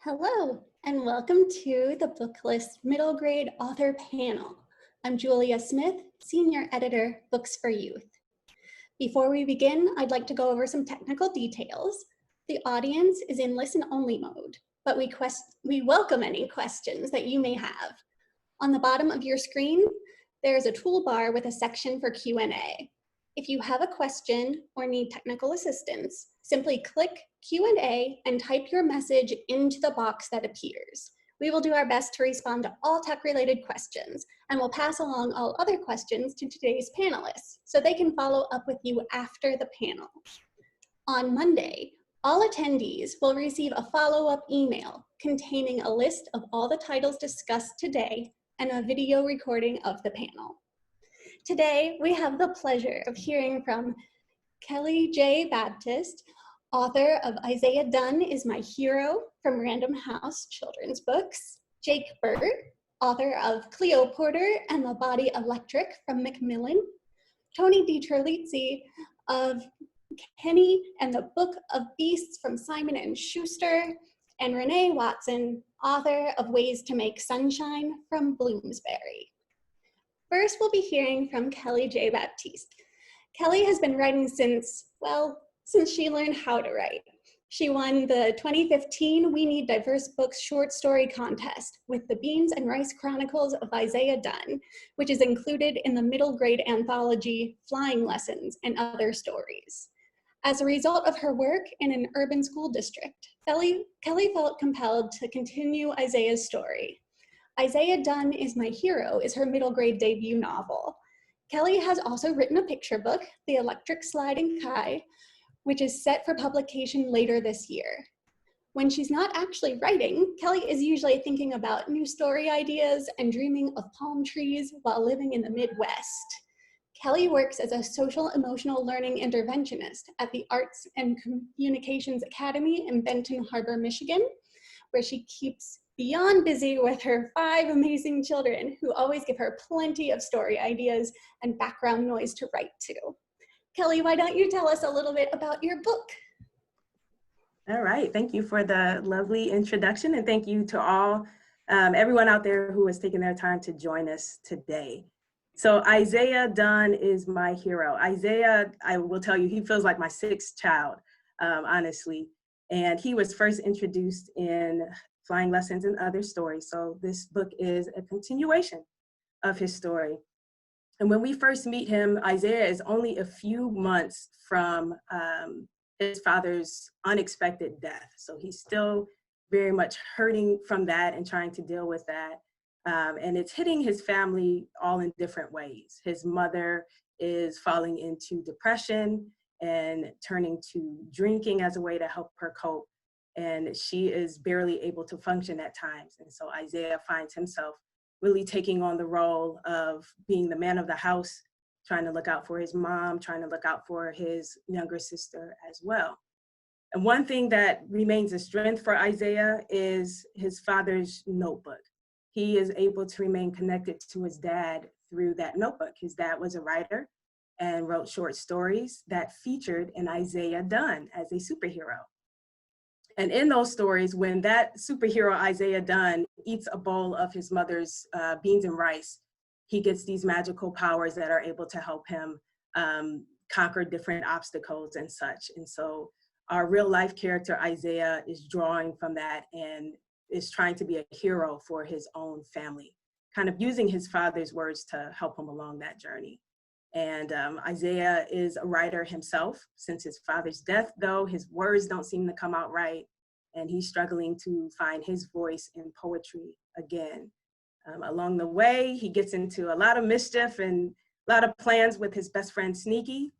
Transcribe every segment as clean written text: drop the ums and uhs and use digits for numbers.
Hello, and welcome to the Booklist Middle Grade Author Panel. I'm Julia Smith, Senior Editor, Books for Youth. Before we begin, I'd like to go over some technical details. The audience is in listen-only mode, but we welcome any questions that you may have. On the bottom of your screen, there's a toolbar with a section for Q&A. If you have a question or need technical assistance, simply click Q&A and type your message into the box that appears. We will do our best to respond to all tech-related questions, and we'll pass along all other questions to today's panelists so they can follow up with you after the panel. On Monday, all attendees will receive a follow-up email containing a list of all the titles discussed today and a video recording of the panel. Today, we have the pleasure of hearing from Jay Baptiste, author of Isaiah Dunn is My Hero from Random House Children's Books, Jake Burt, author of Cleo and the Body Electric from Macmillan, Tony DiTerlizzi of Kenny and the Book of Beasts from Simon Schuster, and Renee Watson, author of Ways to Make Sunshine from Bloomsbury. First, we'll be hearing from Jay Baptiste. Kelly has been writing since she learned how to write. She won the 2015 We Need Diverse Books short story contest with the Beans and Rice Chronicles of Isaiah Dunn, which is included in the middle grade anthology Flying Lessons and Other Stories. As a result of her work in an urban school district, Kelly felt compelled to continue Isaiah's story. Isaiah Dunn is My Hero is her middle grade debut novel. Kelly has also written a picture book, The Electric Sliding Kai, which is set for publication later this year. When she's not actually writing, Kelly is usually thinking about new story ideas and dreaming of palm trees while living in the Midwest. Kelly works as a social emotional learning interventionist at the Arts and Communications Academy in Benton Harbor, Michigan, where she keeps beyond busy with her 5 amazing children who always give her plenty of story ideas and background noise to write to. Kelly, why don't you tell us a little bit about your book? All right, thank you for the lovely introduction, and thank you to all, everyone out there who has taken their time to join us today. So Isaiah Dunn is my hero. Isaiah, I will tell you, he feels like my 6th child, honestly. And he was first introduced in Flying Lessons and Other Stories. So this book is a continuation of his story. And when we first meet him, Isaiah is only a few months from his father's unexpected death. So he's still very much hurting from that and trying to deal with that. And it's hitting his family all in different ways. His mother is falling into depression and turning to drinking as a way to help her cope. And she is barely able to function at times. And so Isaiah finds himself really taking on the role of being the man of the house, trying to look out for his mom, trying to look out for his younger sister as well. And one thing that remains a strength for Isaiah is his father's notebook. He is able to remain connected to his dad through that notebook. His dad was a writer and wrote short stories that featured an Isaiah Dunn as a superhero. And in those stories, when that superhero Isaiah Dunn eats a bowl of his mother's beans and rice, he gets these magical powers that are able to help him conquer different obstacles and such. And so our real life character Isaiah is drawing from that and is trying to be a hero for his own family, kind of using his father's words to help him along that journey. And Isaiah is a writer himself. Since his father's death, though, his words don't seem to come out right, and he's struggling to find his voice in poetry again. Along the way, he gets into a lot of mischief and a lot of plans with his best friend, Sneaky.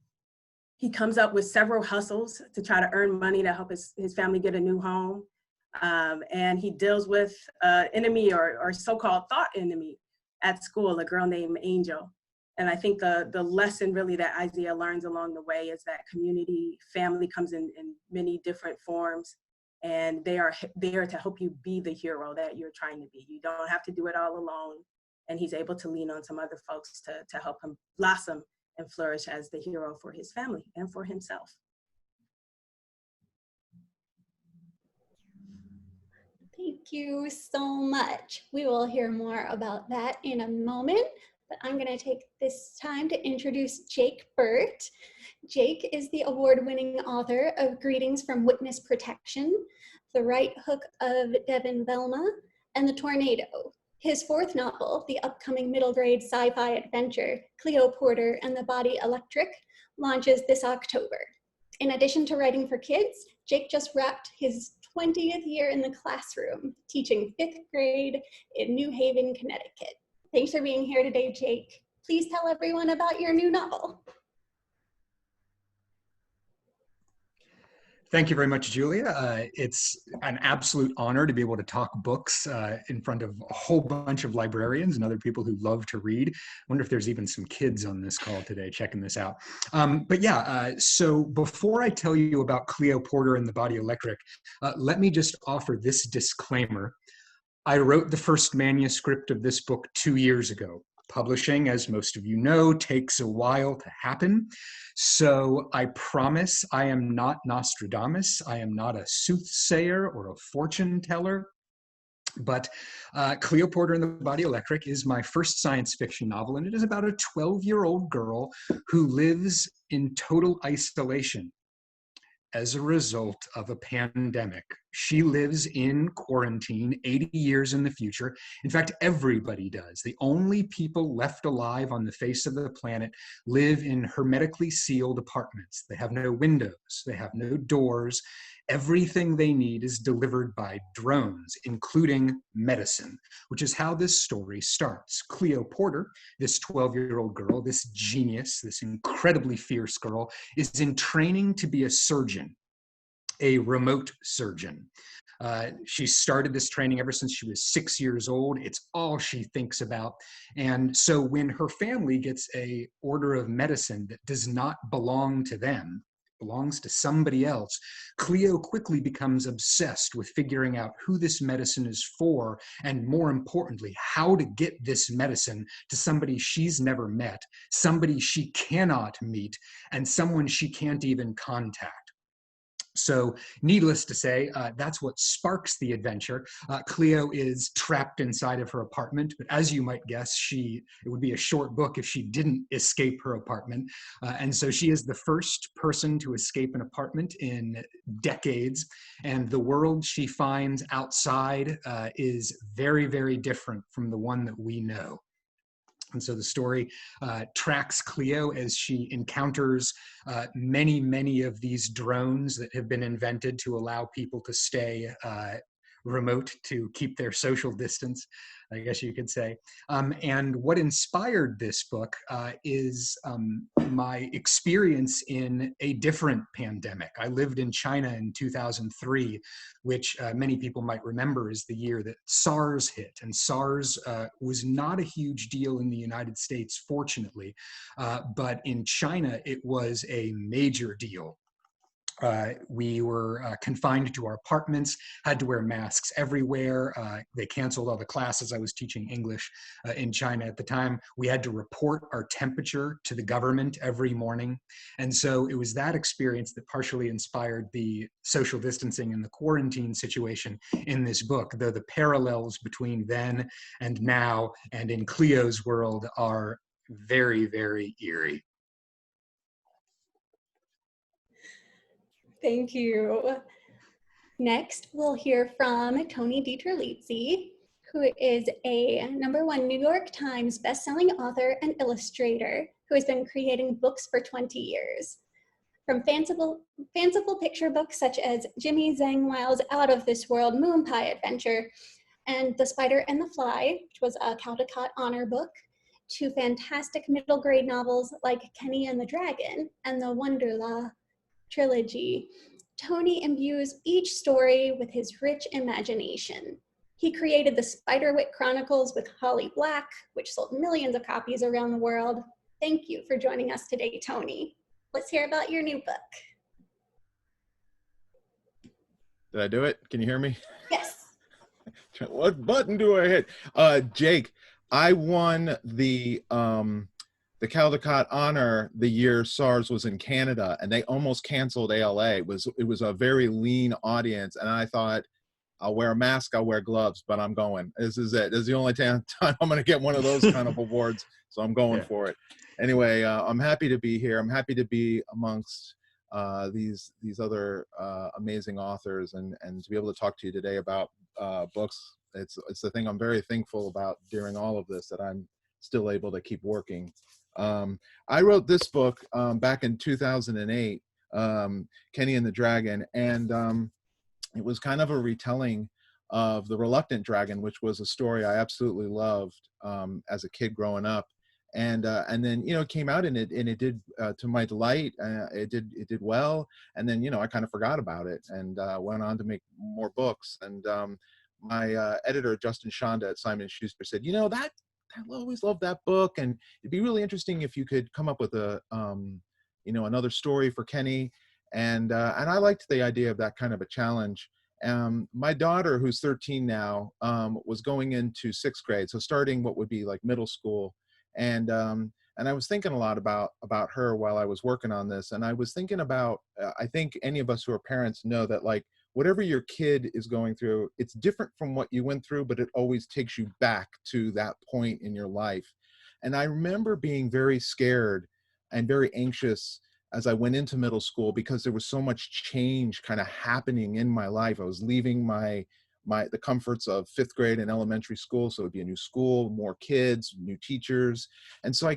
He comes up with several hustles to try to earn money to help his family get a new home. And he deals with an enemy or so-called thought enemy at school, a girl named Angel. And I think the lesson really that Isaiah learns along the way is that community, family comes in many different forms, and they are there to help you be the hero that you're trying to be. You don't have to do it all alone. And he's able to lean on some other folks to help him blossom and flourish as the hero for his family and for himself. Thank you so much. We will hear more about that in a moment, but I'm going to take this time to introduce Jake Burt. Jake is the award-winning author of Greetings from Witness Protection, The Right Hook of Devin Velma, and The Tornado. His fourth novel, the upcoming middle grade sci-fi adventure, Cleo Porter and the Body Electric, launches this October. In addition to writing for kids, Jake just wrapped his 20th year in the classroom, teaching 5th grade in New Haven, Connecticut. Thanks for being here today, Jake. Please tell everyone about your new novel. Thank you very much, Julia. It's an absolute honor to be able to talk books in front of a whole bunch of librarians and other people who love to read. I wonder if there's even some kids on this call today checking this out. So before I tell you about Cleo Porter and the Body Electric, let me just offer this disclaimer. I wrote the first manuscript of this book 2 years ago. Publishing, as most of you know, takes a while to happen. So I promise I am not Nostradamus. I am not a soothsayer or a fortune teller. But Cleo Porter and the Body Electric is my first science fiction novel, and it is about a 12-year-old girl who lives in total isolation as a result of a pandemic. She lives in quarantine 80 years in the future. In fact, everybody does. The only people left alive on the face of the planet live in hermetically sealed apartments. They have no windows, they have no doors. Everything they need is delivered by drones, including medicine, which is how this story starts. Cleo Porter, this 12-year-old girl, this genius, this incredibly fierce girl, is in training to be a surgeon, a remote surgeon. She started this training ever since she was 6 years old. It's all she thinks about. And so when her family gets an order of medicine that does not belong to them, belongs to somebody else, Cleo quickly becomes obsessed with figuring out who this medicine is for, and more importantly, how to get this medicine to somebody she's never met, somebody she cannot meet, and someone she can't even contact. So needless to say, that's what sparks the adventure. Cleo is trapped inside of her apartment, but as you might guess, it would be a short book if she didn't escape her apartment. And so she is the first person to escape an apartment in decades. And the world she finds outside is very, very different from the one that we know. And so the story tracks Cleo as she encounters many, many of these drones that have been invented to allow people to stay remote, to keep their social distance, I guess you could say. And what inspired this book is my experience in a different pandemic. I lived in China in 2003, which many people might remember is the year that SARS hit. And SARS was not a huge deal in the United States, fortunately, but in China, it was a major deal. We were confined to our apartments, had to wear masks everywhere. They canceled all the classes. I was teaching English in China at the time. We had to report our temperature to the government every morning. And so it was that experience that partially inspired the social distancing and the quarantine situation in this book, though the parallels between then and now and in Cleo's world are very, very eerie. Thank you. Next, we'll hear from Tony DiTerlizzi, who is a #1 New York Times bestselling author and illustrator who has been creating books for 20 years. From fanciful picture books such as Jimmy Zhang Weil's Out of This World Moon Pie Adventure and The Spider and the Fly, which was a Caldecott Honor book, to fantastic middle grade novels like Kenny and the Dragon and the Wonderla trilogy, Tony imbues each story with his rich imagination. He created the Spiderwick Chronicles with Holly Black, which sold millions of copies around the world. Thank you for joining us today, Tony. Let's hear about your new book. Did I do it? Can you hear me? Yes. What button do I hit? Jake, I won the Caldecott Honor the year SARS was in Canada, and they almost canceled ALA. It was a very lean audience, and I thought I'll wear a mask, I'll wear gloves, but I'm going. This is it. This is the only time I'm going to get one of those kind of awards. So I'm going for it. Anyway, I'm happy to be here. I'm happy to be amongst these other amazing authors and to be able to talk to you today about books. It's the thing I'm very thankful about during all of this, that I'm still able to keep working. I wrote this book back in 2008, Kenny and the Dragon, and it was kind of a retelling of The Reluctant Dragon, which was a story I absolutely loved as a kid growing up. And then, you know, it came out and it did, to my delight, it did well. And then, you know, I kind of forgot about it and went on to make more books. And my editor, Justin Shonda at Simon Schuster, said, you know, I always loved that book, and it'd be really interesting if you could come up with a, you know, another story for Kenny. And I liked the idea of that kind of a challenge. My daughter, who's 13 now, was going into 6th grade, so starting what would be like middle school. And I was thinking a lot about her while I was working on this. And I was thinking about, I think any of us who are parents know that, like, whatever your kid is going through, it's different from what you went through, but it always takes you back to that point in your life. And I remember being very scared and very anxious as I went into middle school, because there was so much change kind of happening in my life. I was leaving the comforts of 5th grade and elementary school. So it'd be a new school, more kids, new teachers. And so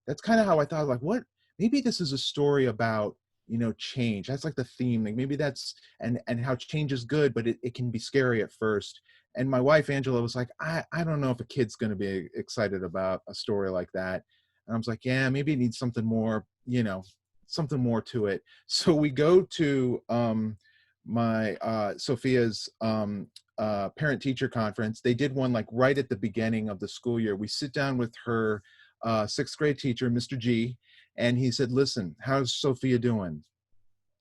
that's kind of how I thought, like, what, maybe this is a story about, you know, change. That's like the theme. Like maybe that's, and how change is good, but it can be scary at first. And my wife, Angela, was like, I don't know if a kid's going to be excited about a story like that. And I was like, yeah, maybe it needs something more, you know, something more to it. So we go to my Sophia's parent teacher conference. They did one like right at the beginning of the school year. We sit down with her 6th grade teacher, Mr. G, and he said, listen, how's Sophia doing?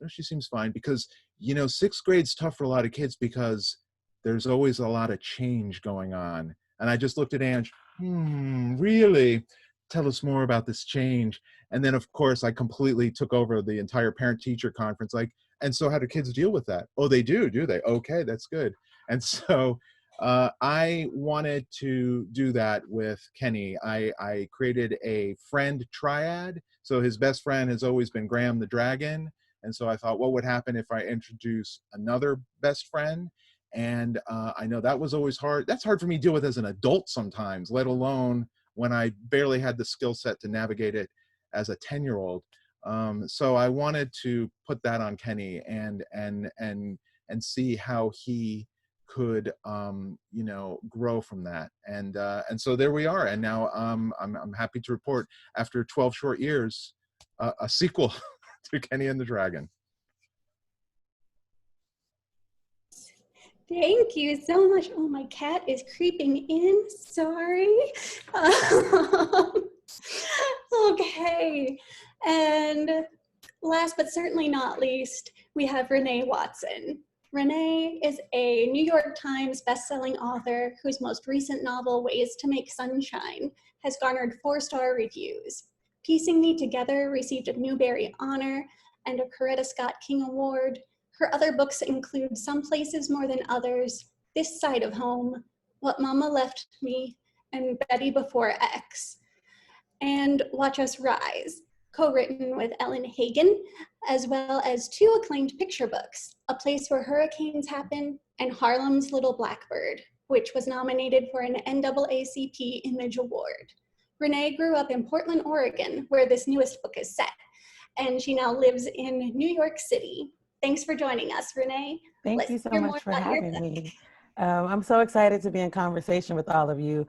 Oh, she seems fine, because, you know, 6th grade's tough for a lot of kids because there's always a lot of change going on. And I just looked at Ange, really? Tell us more about this change. And then, of course, I completely took over the entire parent-teacher conference. Like, and so how do kids deal with that? Oh, they do they? Okay, that's good. And so I wanted to do that with Kenny. I created a friend triad. So his best friend has always been Graham the Dragon. And so I thought, what would happen if I introduce another best friend? And I know that was always hard. That's hard for me to deal with as an adult sometimes, let alone when I barely had the skill set to navigate it as a 10-year-old. So I wanted to put that on Kenny and see how he could, you know, grow from that. And so there we are. And now I'm happy to report, after 12 short years, a sequel to Kenny and the Dragon. Thank you so much. Oh, my cat is creeping in. Sorry. Okay. And last but certainly not least, we have Renee Watson. Renee is a New York Times bestselling author whose most recent novel, Ways to Make Sunshine, has garnered 4-star reviews. Piecing Me Together received a Newbery Honor and a Coretta Scott King Award. Her other books include Some Places More Than Others, This Side of Home, What Mama Left Me, and Betty Before X. And Watch Us Rise, co-written with Ellen Hagen, as well as 2 acclaimed picture books, A Place Where Hurricanes Happen and Harlem's Little Blackbird, which was nominated for an NAACP Image Award. Renee grew up in Portland, Oregon, where this newest book is set, and she now lives in New York City. Thanks for joining us, Renee. Thank you so much for having me. I'm so excited to be in conversation with all of you.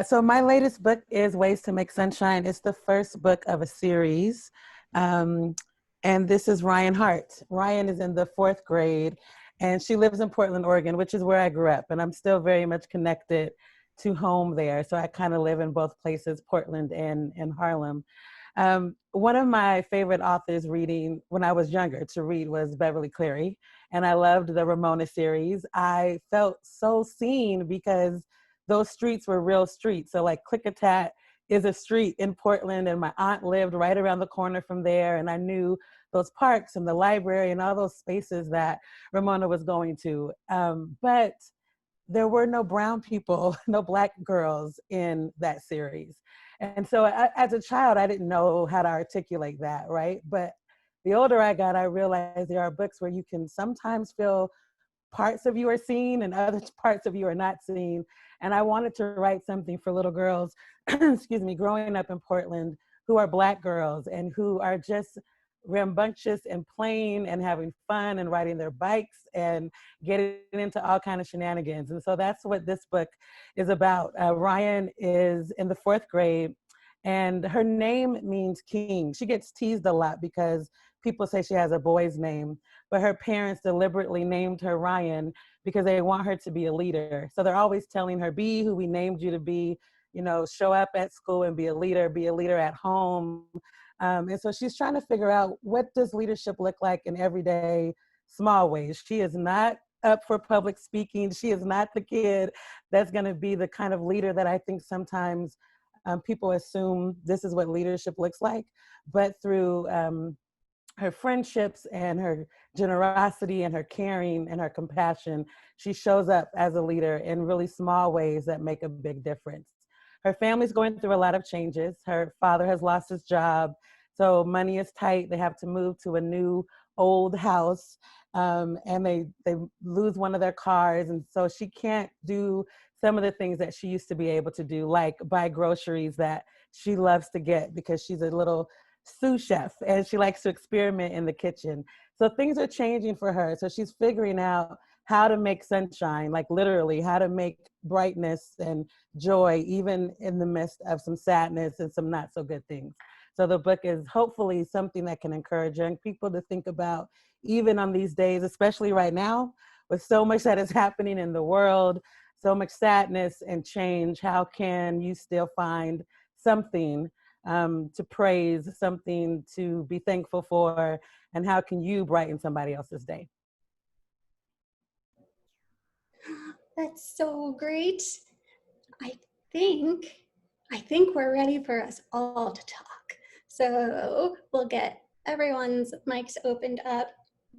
So my latest book is Ways to Make Sunshine. It's the first book of a series. And this is Ryan Hart. Ryan is in the 4th grade, and she lives in Portland, Oregon, which is where I grew up. And I'm still very much connected to home there. So I kind of live in both places, Portland and Harlem. One of my favorite authors reading when I was younger to read was Beverly Cleary, and I loved the Ramona series. I felt so seen because those streets were real streets. So like Klickitat is a street in Portland, and my aunt lived right around the corner from there, and I knew those parks and the library and all those spaces that Ramona was going to. But there were no brown people, no Black girls in that series. And so as a child, I didn't know how to articulate that, right? But the older I got, I realized there are books where you can sometimes feel parts of you are seen and other parts of you are not seen. And I wanted to write something for little girls, excuse me, growing up in Portland, who are Black girls and who are just rambunctious and playing and having fun and riding their bikes and getting into all kinds of shenanigans. And so that's what this book is about. Ryan is in the 4th grade and her name means king. She gets teased a lot because people say she has a boy's name, but her parents deliberately named her Ryan because they want her to be a leader. So they're always telling her, be who we named you to be, you know, show up at school and be a leader at home. And so she's trying to figure out, what does leadership look like in everyday small ways? She is not up for public speaking. She is not the kid that's going to be the kind of leader that I think sometimes people assume this is what leadership looks like. But through her friendships and her generosity and her caring and her compassion, she shows up as a leader in really small ways that make a big difference. Her family's going through a lot of changes. Her father has lost his job, so money is tight. They have to move to a new old house, and they lose one of their cars, and so she can't do some of the things that she used to be able to do, like buy groceries that she loves to get because she's a little sous chef and she likes to experiment in the kitchen. So things are changing for her. So she's figuring out how to make sunshine, like literally how to make brightness and joy, even in the midst of some sadness and some not so good things. So the book is hopefully something that can encourage young people to think about, even on these days, especially right now, with so much that is happening in the world, so much sadness and change, how can you still find something to praise, something to be thankful for, and how can you brighten somebody else's day? That's so great. I think we're ready for us all to talk. So we'll get everyone's mics opened up.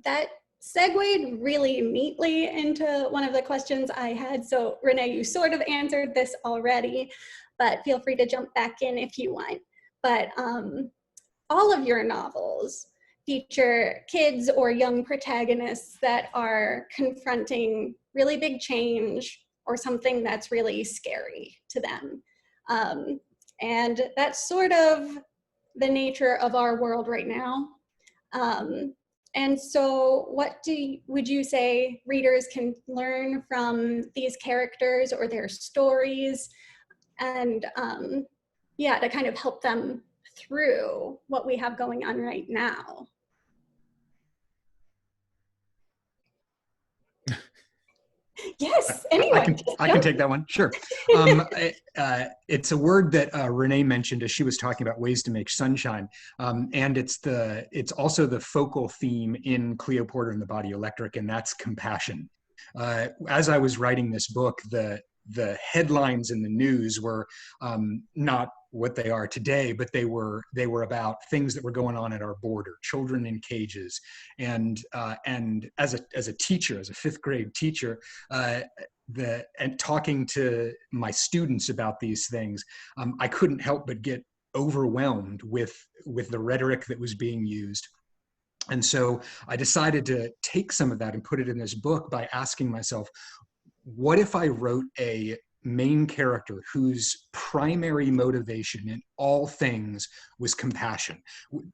That segued really neatly into one of the questions I had. So Renee, you sort of answered this already, but feel free to jump back in if you want. But all of your novels feature kids or young protagonists that are confronting really big change or something that's really scary to them. And that's sort of the nature of our world right now. And so what would you say readers can learn from these characters or their stories, and yeah, to kind of help them through what we have going on right now? Yes, anyone. I can take that one, sure. It's a word that Renee mentioned as she was talking about ways to make sunshine. And it's also the focal theme in Cleo Porter and the Body Electric, and that's compassion. As I was writing this book, the headlines in the news were not what they are today, but they were about things that were going on at our border, children in cages, and as a teacher, as a 5th grade teacher, and talking to my students about these things, I couldn't help but get overwhelmed with the rhetoric that was being used. And so I decided to take some of that and put it in this book by asking myself, what if I wrote a main character whose primary motivation in all things was compassion?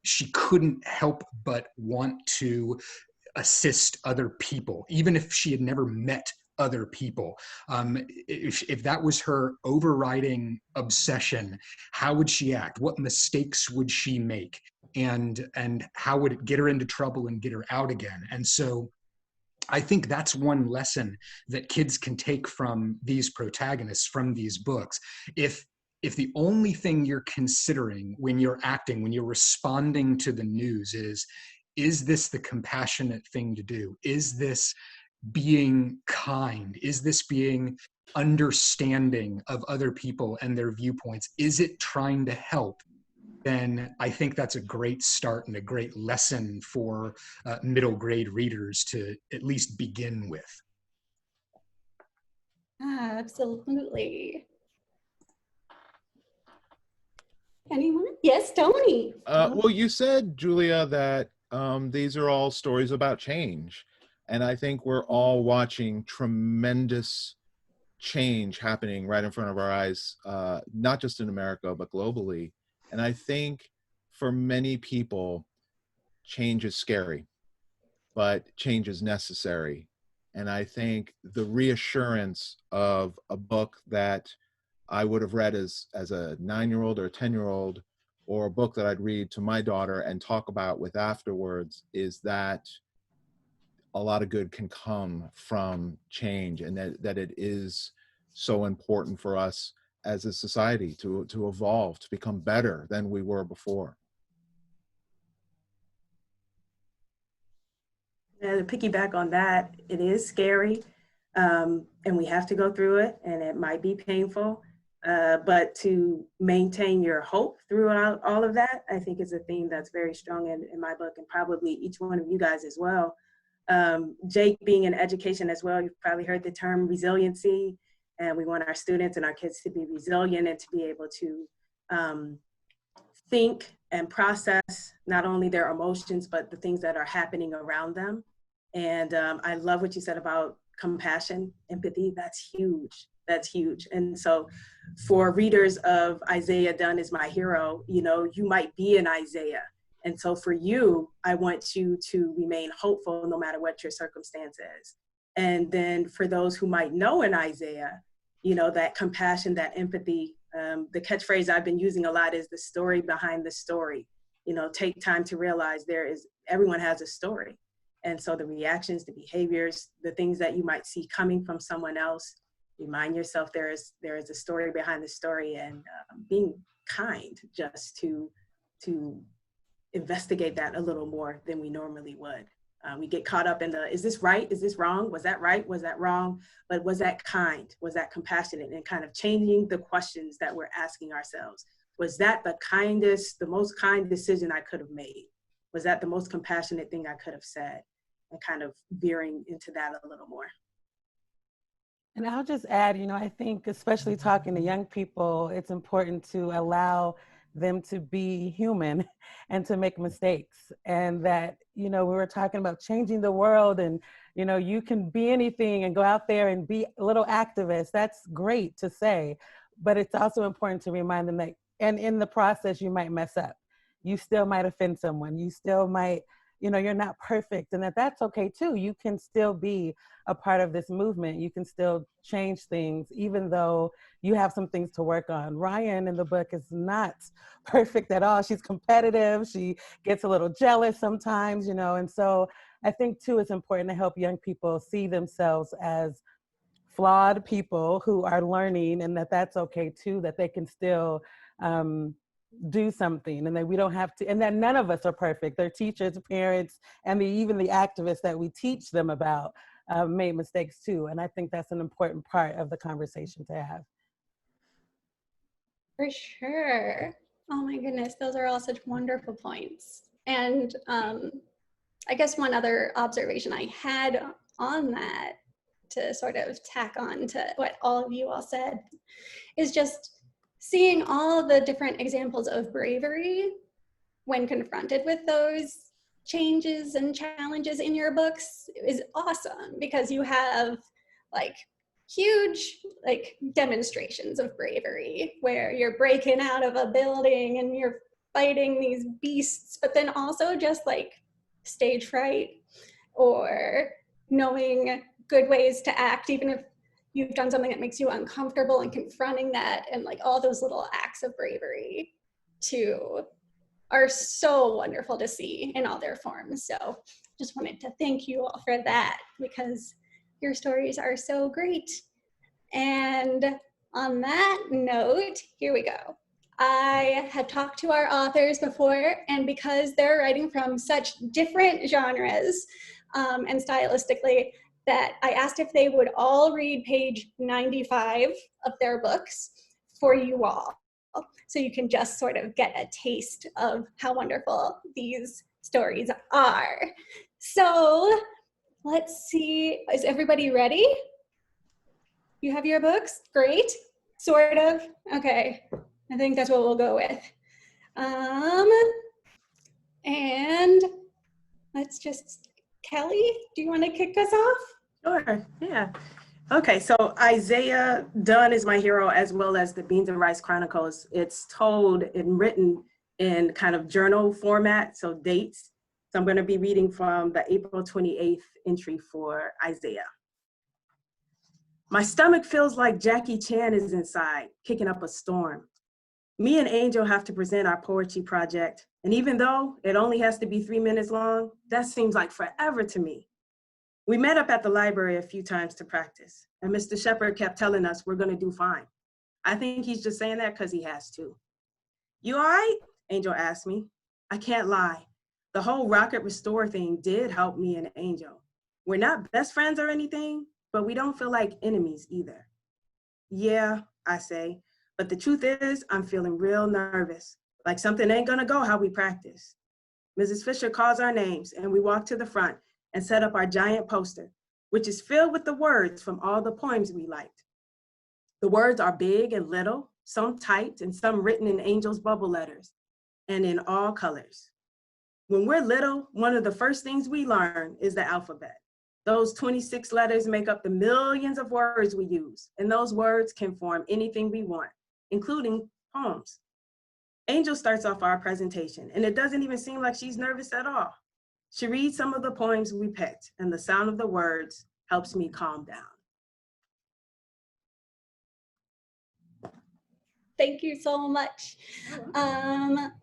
She couldn't help but want to assist other people, even if she had never met other people. If that was her overriding obsession, how would she act? What mistakes would she make? And how would it get her into trouble and get her out again? And so I think that's one lesson that kids can take from these protagonists, from these books. If the only thing you're considering when you're acting, when you're responding to the news is this the compassionate thing to do? Is this being kind? Is this being understanding of other people and their viewpoints? Is it trying to help? then I think that's a great start and a great lesson for middle grade readers to at least begin with. Absolutely. Anyone? Yes, Tony. Well, you said, Julia, that these are all stories about change. And I think we're all watching tremendous change happening right in front of our eyes, not just in America, but globally. And I think for many people, change is scary, but change is necessary. And I think the reassurance of a book that I would have read as a 9-year-old or a 10-year-old, or a book that I'd read to my daughter and talk about with afterwards, is that a lot of good can come from change, and that it is so important for us as a society to evolve, to become better than we were before. Yeah, to piggyback on that, it is scary, and we have to go through it, and it might be painful, but to maintain your hope throughout all of that, I think is a theme that's very strong in my book, and probably each one of you guys as well. Jake being in education as well, you've probably heard the term resiliency, and we want our students and our kids to be resilient and to be able to think and process not only their emotions, but the things that are happening around them. And I love what you said about compassion, empathy. That's huge. That's huge. And so for readers of Isaiah Dunn is my hero, you know, you might be an Isaiah. And so for you, I want you to remain hopeful no matter what your circumstance is. And then for those who might know an Isaiah, you know, that compassion, that empathy, the catchphrase I've been using a lot is the story behind the story. You know, take time to realize everyone has a story. And so the reactions, the behaviors, the things that you might see coming from someone else, remind yourself there is a story behind the story, and being kind just to investigate that a little more than we normally would. We get caught up in is this right? Is this wrong? Was that right? Was that wrong? But was that kind? Was that compassionate? And kind of changing the questions that we're asking ourselves. Was that the most kind decision I could have made? Was that the most compassionate thing I could have said? And kind of veering into that a little more. And I'll just add, you know, I think especially talking to young people, it's important to allow them to be human and to make mistakes. And that, you know, we were talking about changing the world, and, you know, you can be anything and go out there and be a little activist. That's great to say, but it's also important to remind them that, and in the process, you might mess up. You still might offend someone. You still might, you know, you're not perfect, and that's okay too. You can still be a part of this movement. You can still change things, even though you have some things to work on. Ryan in the book is not perfect at all. She's competitive. She gets a little jealous sometimes, you know, and so I think too, it's important to help young people see themselves as flawed people who are learning, and that's okay too, that they can still do something, and that we don't have to, and that none of us are perfect. Their teachers, parents, and even the activists that we teach them about made mistakes too. And I think that's an important part of the conversation to have. For sure. Oh my goodness, those are all such wonderful points. And I guess one other observation I had on that, to sort of tack on to what all of you all said, is just seeing all the different examples of bravery when confronted with those changes and challenges in your books is awesome, because you have like huge like demonstrations of bravery where you're breaking out of a building and you're fighting these beasts, but then also just like stage fright or knowing good ways to act even if you've done something that makes you uncomfortable, and confronting that, and like all those little acts of bravery too are so wonderful to see in all their forms. So just wanted to thank you all for that, because your stories are so great. And on that note, here we go. I have talked to our authors before, and because they're writing from such different genres and stylistically, that I asked if they would all read page 95 of their books for you all. So you can just sort of get a taste of how wonderful these stories are. So let's see, is everybody ready? You have your books? Great. Sort of. Okay. I think that's what we'll go with. And let's just, Kelly, do you want to kick us off? Sure, yeah. Okay, so Isaiah Dunn is my hero, as well as the Beans and Rice Chronicles. It's told and written in kind of journal format, so dates. So I'm going to be reading from the April 28th entry for Isaiah. My stomach feels like Jackie Chan is inside, kicking up a storm. Me and Angel have to present our poetry project, and even though it only has to be 3 minutes long, that seems like forever to me. We met up at the library a few times to practice, and Mr. Shepherd kept telling us we're gonna do fine. I think he's just saying that because he has to. You all right? Angel asked me. I can't lie. The whole Rocket Restore thing did help me and Angel. We're not best friends or anything, but we don't feel like enemies either. Yeah, I say, but the truth is I'm feeling real nervous, like something ain't gonna go how we practice. Mrs. Fisher calls our names and we walk to the front and set up our giant poster, which is filled with the words from all the poems we liked. The words are big and little, some typed and some written in Angel's bubble letters, and in all colors. When we're little, one of the first things we learn is the alphabet. Those 26 letters make up the millions of words we use, and those words can form anything we want, including poems. Angel starts off our presentation, and it doesn't even seem like she's nervous at all. She reads some of the poems we picked, and the sound of the words helps me calm down. Thank you so much.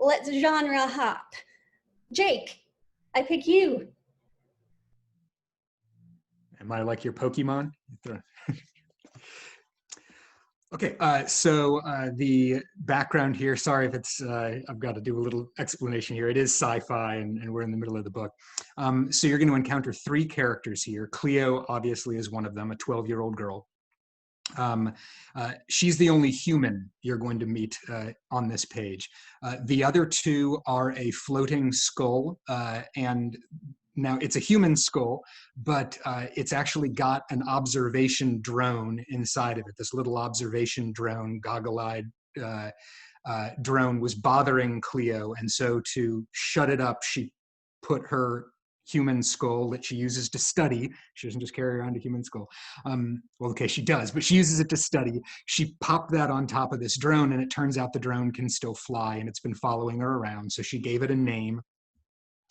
Let's genre hop. Jake, I pick you. Am I like your Pokemon? Okay, so the background here, sorry if it's, I've got to do a little explanation here. It is sci-fi and we're in the middle of the book. So you're going to encounter 3 characters here. Cleo obviously is one of them, a 12-year-old girl. She's the only human you're going to meet on this page. The other 2 are a floating skull, and now it's a human skull, but it's actually got an observation drone inside of it. This little observation drone, goggle-eyed drone, was bothering Cleo, and so to shut it up, she put her human skull that she uses to study. She doesn't just carry around a human skull. Well, okay, she does, but she uses it to study. She popped that on top of this drone, and it turns out the drone can still fly, and it's been following her around. So she gave it a name.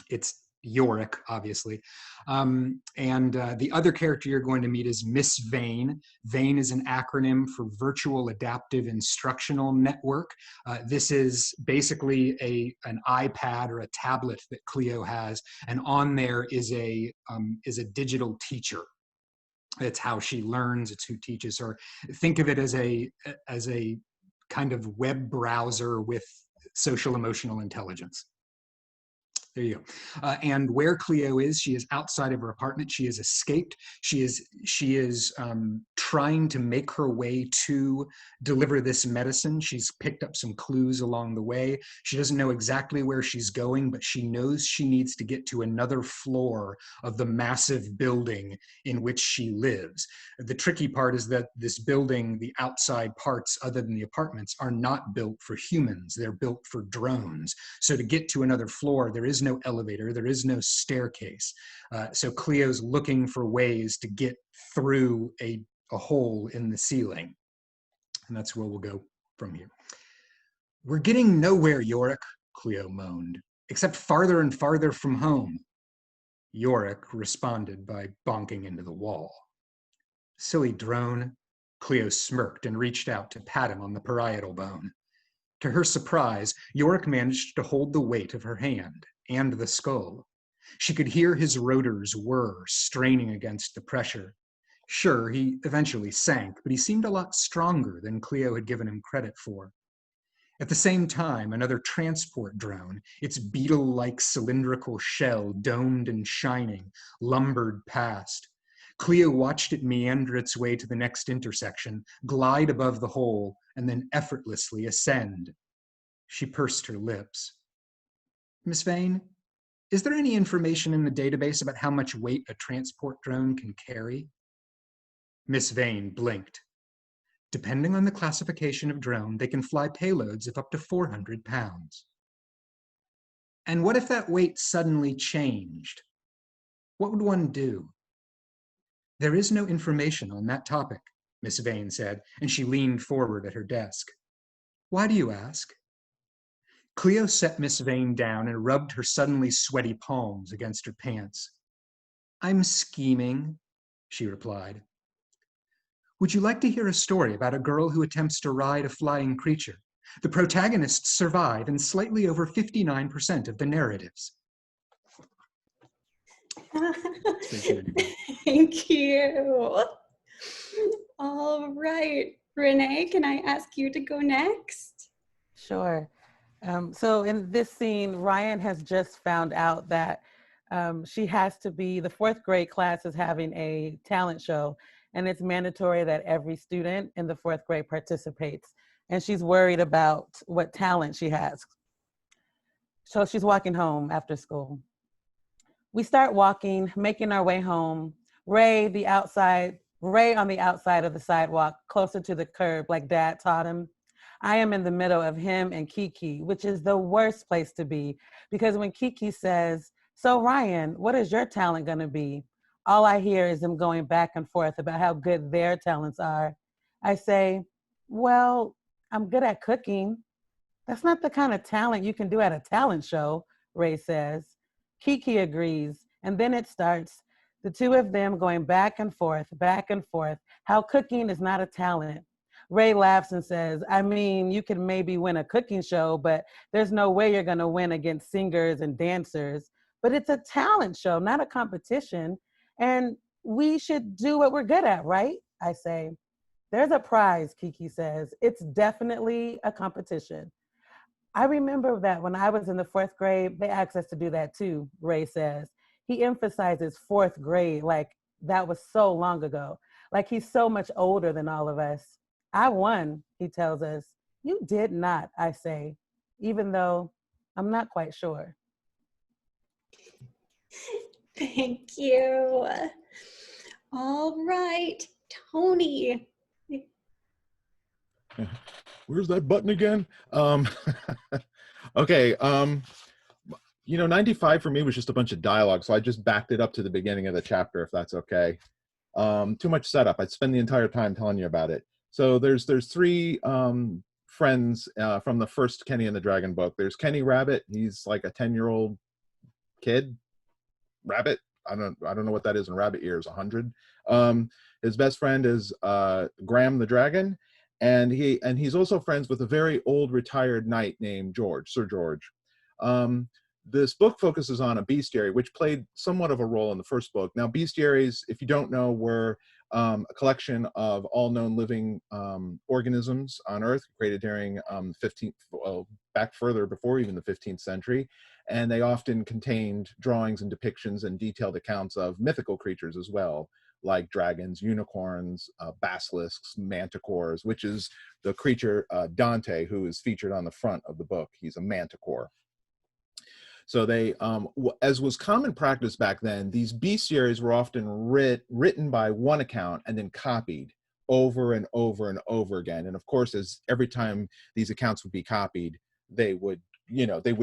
It's Yorick, obviously. The other character you're going to meet is Miss Vane. Vane is an acronym for Virtual Adaptive Instructional Network. This is basically an iPad or a tablet that Cleo has, and on there is a digital teacher. It's how she learns. It's who teaches her. Think of it as a kind of web browser with social emotional intelligence. There you go. And where Cleo is, she is outside of her apartment. She has escaped. She is trying to make her way to deliver this medicine. She's picked up some clues along the way. She doesn't know exactly where she's going, but she knows she needs to get to another floor of the massive building in which she lives. The tricky part is that this building, the outside parts other than the apartments, are not built for humans. They're built for drones. So to get to another floor, there is no elevator, there is no staircase. So Cleo's looking for ways to get through a hole in the ceiling. And that's where we'll go from here. We're getting nowhere, Yorick, Cleo moaned, except farther and farther from home. Yorick responded by bonking into the wall. Silly drone, Cleo smirked and reached out to pat him on the parietal bone. To her surprise, Yorick managed to hold the weight of her hand and the skull. She could hear his rotors whir, straining against the pressure. Sure, he eventually sank, but he seemed a lot stronger than Cleo had given him credit for. At the same time, another transport drone, its beetle-like cylindrical shell domed and shining, lumbered past. Cleo watched it meander its way to the next intersection, glide above the hole, and then effortlessly ascend. She pursed her lips. Miss Vane, is there any information in the database about how much weight a transport drone can carry? Miss Vane blinked. Depending on the classification of drone, they can fly payloads of up to 400 pounds. And what if that weight suddenly changed? What would one do? There is no information on that topic, Miss Vane said, and she leaned forward at her desk. Why do you ask? Cleo set Miss Vane down and rubbed her suddenly sweaty palms against her pants. I'm scheming, she replied. Would you like to hear a story about a girl who attempts to ride a flying creature? The protagonists survive in slightly over 59% of the narratives. Thank you. All right, Renee, can I ask you to go next? Sure. So in this scene, Ryan has just found out that she has to be, the 4th grade class is having a talent show, and it's mandatory that every student in the 4th grade participates. And she's worried about what talent she has. So she's walking home after school. We start walking, making our way home. Ray on the outside of the sidewalk, closer to the curb, like Dad taught him. I am in the middle of him and Kiki, which is the worst place to be, because when Kiki says, so Ryan, what is your talent gonna be? All I hear is them going back and forth about how good their talents are. I say, well, I'm good at cooking. That's not the kind of talent you can do at a talent show, Ray says. Kiki agrees, and then it starts, the two of them going back and forth, how cooking is not a talent. Ray laughs and says, I mean, you can maybe win a cooking show, but there's no way you're gonna win against singers and dancers. But it's a talent show, not a competition. And we should do what we're good at, right? I say. There's a prize, Kiki says. It's definitely a competition. I remember that when I was in the 4th grade, they asked us to do that too, Ray says. He emphasizes 4th grade, like that was so long ago. Like he's so much older than all of us. I won, he tells us. You did not, I say, even though I'm not quite sure. Thank you. All right, Tony. Where's that button again? Okay. 95 for me was just a bunch of dialogue, so I just backed it up to the beginning of the chapter, if that's okay. Too much setup. I'd spend the entire time telling you about it. So there's 3 friends from the first Kenny and the Dragon book. There's Kenny Rabbit. He's like a 10-year-old kid. Rabbit. I don't know what that is in rabbit ears. 100. His best friend is Graham the Dragon, and he's also friends with a very old retired knight named George, Sir George. This book focuses on a bestiary, which played somewhat of a role in the first book. Now, bestiaries, if you don't know, were a collection of all known living organisms on Earth, created during back further before even the 15th century. And they often contained drawings and depictions and detailed accounts of mythical creatures as well, like dragons, unicorns, basilisks, manticores, which is the creature Dante, who is featured on the front of the book. He's a manticore. So they, as was common practice back then, these bestiaries were often written by one account and then copied over and over and over again. And of course, as every time these accounts would be copied, they would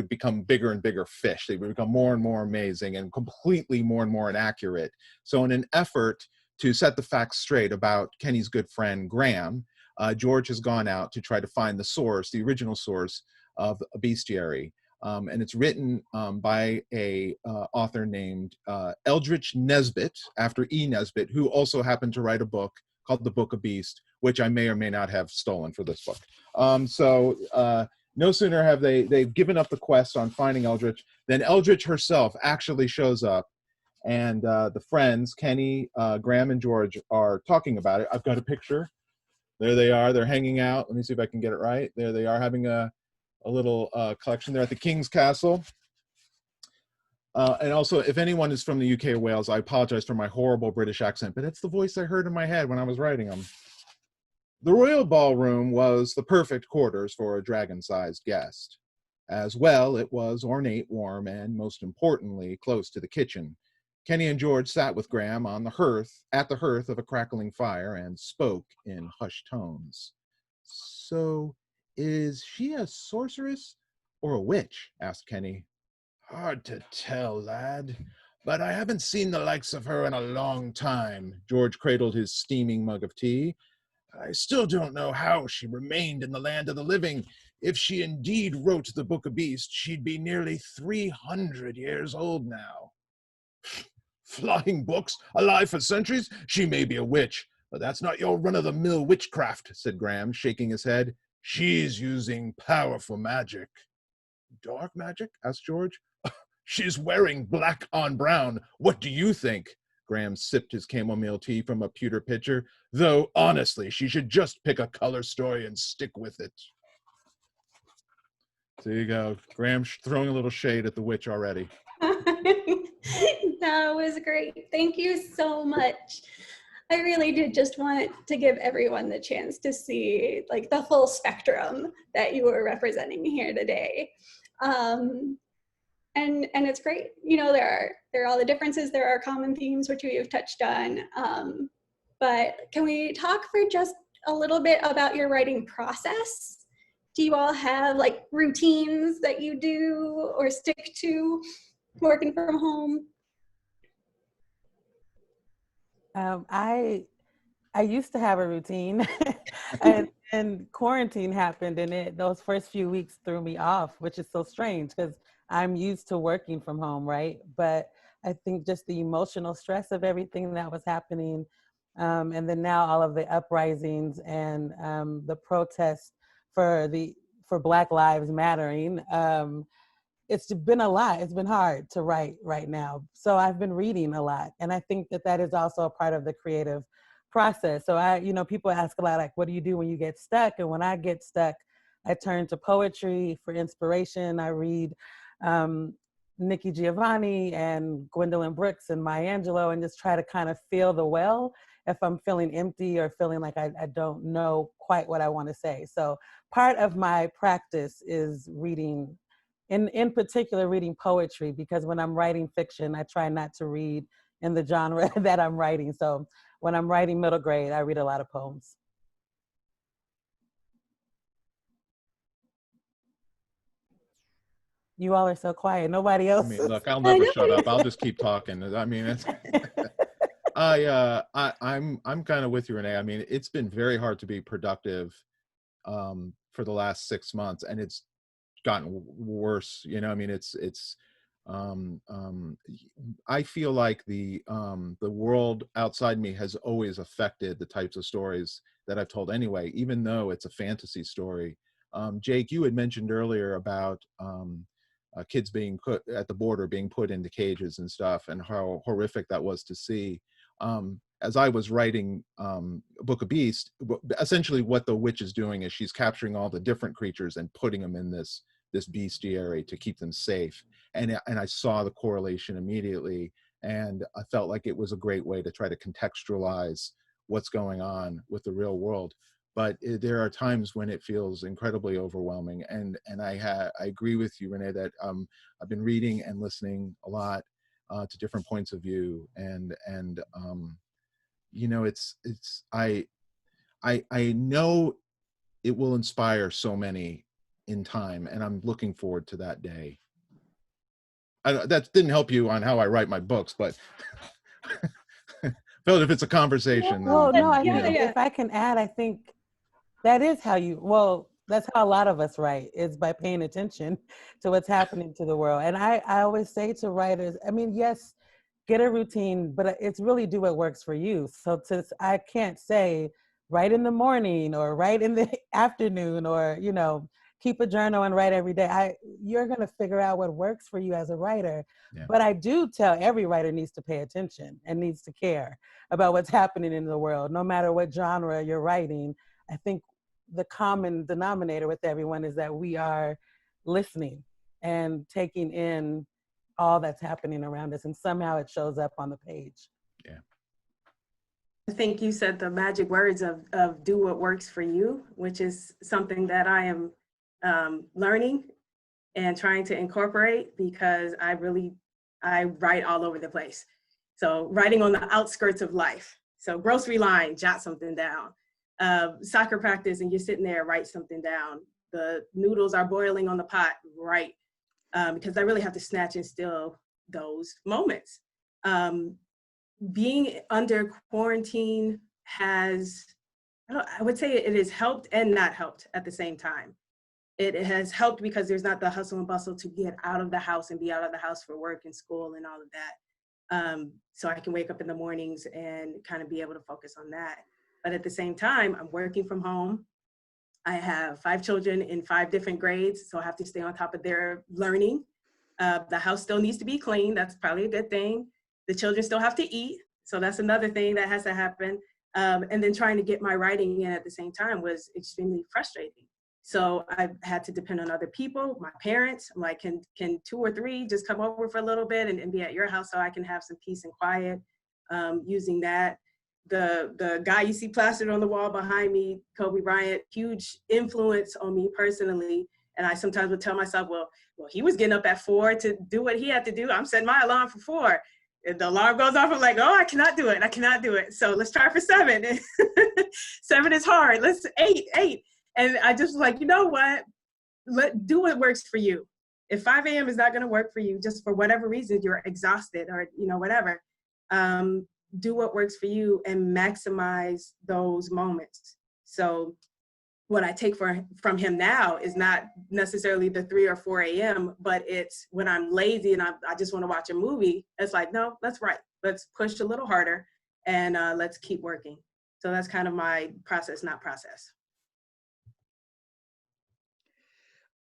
become bigger and bigger fish. They would become more and more amazing and completely more and more inaccurate. So in an effort to set the facts straight about Kenny's good friend, Graham, George has gone out to try to find the source, the original source of a bestiary. And it's written by a author named Eldritch Nesbit, after E. Nesbit, who also happened to write a book called The Book of Beast, which I may or may not have stolen for this book. No sooner have they've given up the quest on finding Eldritch than Eldritch herself actually shows up, and the friends, Kenny, Graham, and George, are talking about it. I've got a picture. There they are. They're hanging out. Let me see if I can get it right. There they are, having a little collection there at the King's Castle. And also, if anyone is from the UK or Wales, I apologize for my horrible British accent, but it's the voice I heard in my head when I was writing them. The royal ballroom was the perfect quarters for a dragon-sized guest. As well, it was ornate, warm, and most importantly, close to the kitchen. Kenny and George sat with Graham on the hearth, at the hearth of a crackling fire, and spoke in hushed tones. So, is she a sorceress or a witch? Asked Kenny. Hard to tell, lad, but I haven't seen the likes of her in a long time. George cradled his steaming mug of tea. I still don't know how she remained in the land of the living. If she indeed wrote the Book of Beasts, she'd be nearly 300 years old now. Flying books, alive for centuries? She may be a witch, but that's not your run-of-the-mill witchcraft, said Graham, shaking his head. She's using powerful magic. Dark magic? Asked George. She's wearing black on brown. What do you think? Graham sipped his chamomile tea from a pewter pitcher. Though, honestly, she should just pick a color story and stick with it. There you go. Graham throwing a little shade at the witch already. That was great. Thank you so much. I really did just want to give everyone the chance to see like the full spectrum that you were representing here today. And it's great. You know, there are all the differences, there are common themes, which we have touched on. But can we talk for just a little bit about your writing process? Do you all have like routines that you do or stick to working from home? I used to have a routine and quarantine happened and those first few weeks threw me off, which is so strange because I'm used to working from home, right? But I think just the emotional stress of everything that was happening, and then now all of the uprisings and the protests for Black Lives Mattering, it's been a lot. It's been hard to write right now. So I've been reading a lot. And I think that is also a part of the creative process. So people ask a lot, like, what do you do when you get stuck? And when I get stuck, I turn to poetry for inspiration. I read Nikki Giovanni and Gwendolyn Brooks and Maya Angelou and just try to kind of fill the well if I'm feeling empty or feeling like I don't know quite what I want to say. So part of my practice is reading, in particular reading poetry, because when I'm writing fiction, I try not to read in the genre that I'm writing. So when I'm writing middle grade, I read a lot of poems. You all are so quiet. Nobody else. I mean, look, I'll never shut up. I'll just keep talking. I mean, it's I'm kind of with you, Renee. I mean, it's been very hard to be productive for the last 6 months, and it's gotten worse. You know, I mean, I feel like the world outside me has always affected the types of stories that I've told anyway, even though it's a fantasy story. Jake, you had mentioned earlier about kids being put at the border, being put into cages and stuff, and how horrific that was to see. As I was writing Book of Beasts, essentially what the witch is doing is she's capturing all the different creatures and putting them in this bestiary to keep them safe. And I saw the correlation immediately, and I felt like it was a great way to try to contextualize what's going on with the real world. But there are times when it feels incredibly overwhelming. And I agree with you, Renee, that I've been reading and listening a lot to different points of view. And you know, I know it will inspire so many in time, and I'm looking forward to that day. That didn't help you on how I write my books, but Phil, if it's a conversation. Well, no, I think if I can add, I think that is how that's how a lot of us write, is by paying attention to what's happening to the world. And I always say to writers, I mean, yes, get a routine, but it's really do what works for you. So I can't say write in the morning or write in the afternoon, or, you know, keep a journal and write every day. You're going to figure out what works for you as a writer. Yeah. But I do tell every writer needs to pay attention and needs to care about what's happening in the world, no matter what genre you're writing. I think the common denominator with everyone is that we are listening and taking in all that's happening around us, and somehow it shows up on the page. Yeah. I think you said the magic words of do what works for you, which is something that I am learning and trying to incorporate, because I write all over the place. So writing on the outskirts of life. So grocery line, jot something down. Soccer practice and you're sitting there, write something down. The noodles are boiling on the pot, write. Because I really have to snatch and steal those moments. Being under quarantine has, I would say it has helped and not helped at the same time. It has helped because there's not the hustle and bustle to get out of the house and be out of the house for work and school and all of that. So I can wake up in the mornings and kind of be able to focus on that. But at the same time, I'm working from home. I have 5 children in 5 different grades, so I have to stay on top of their learning. The house still needs to be clean. That's probably a good thing. The children still have to eat, so that's another thing that has to happen. And then trying to get my writing in at the same time was extremely frustrating. So I had to depend on other people, my parents. I'm like, can 2 or 3 just come over for a little bit and be at your house so I can have some peace and quiet, using that. The guy you see plastered on the wall behind me, Kobe Bryant, huge influence on me personally. And I sometimes would tell myself, well, he was getting up at 4 to do what he had to do. I'm setting my alarm for 4. If the alarm goes off, I'm like, oh, I cannot do it. I cannot do it. So let's try for 7. 7 is hard. Let's 8. And I just was like, you know what? Do what works for you. If 5 a.m. is not going to work for you, just for whatever reason, you're exhausted or, whatever, do what works for you and maximize those moments. So what I take from him now is not necessarily the 3 or 4 a.m., but it's when I'm lazy and I just want to watch a movie. It's like, no, let's write. Let's push a little harder and let's keep working. So that's kind of my process, not process.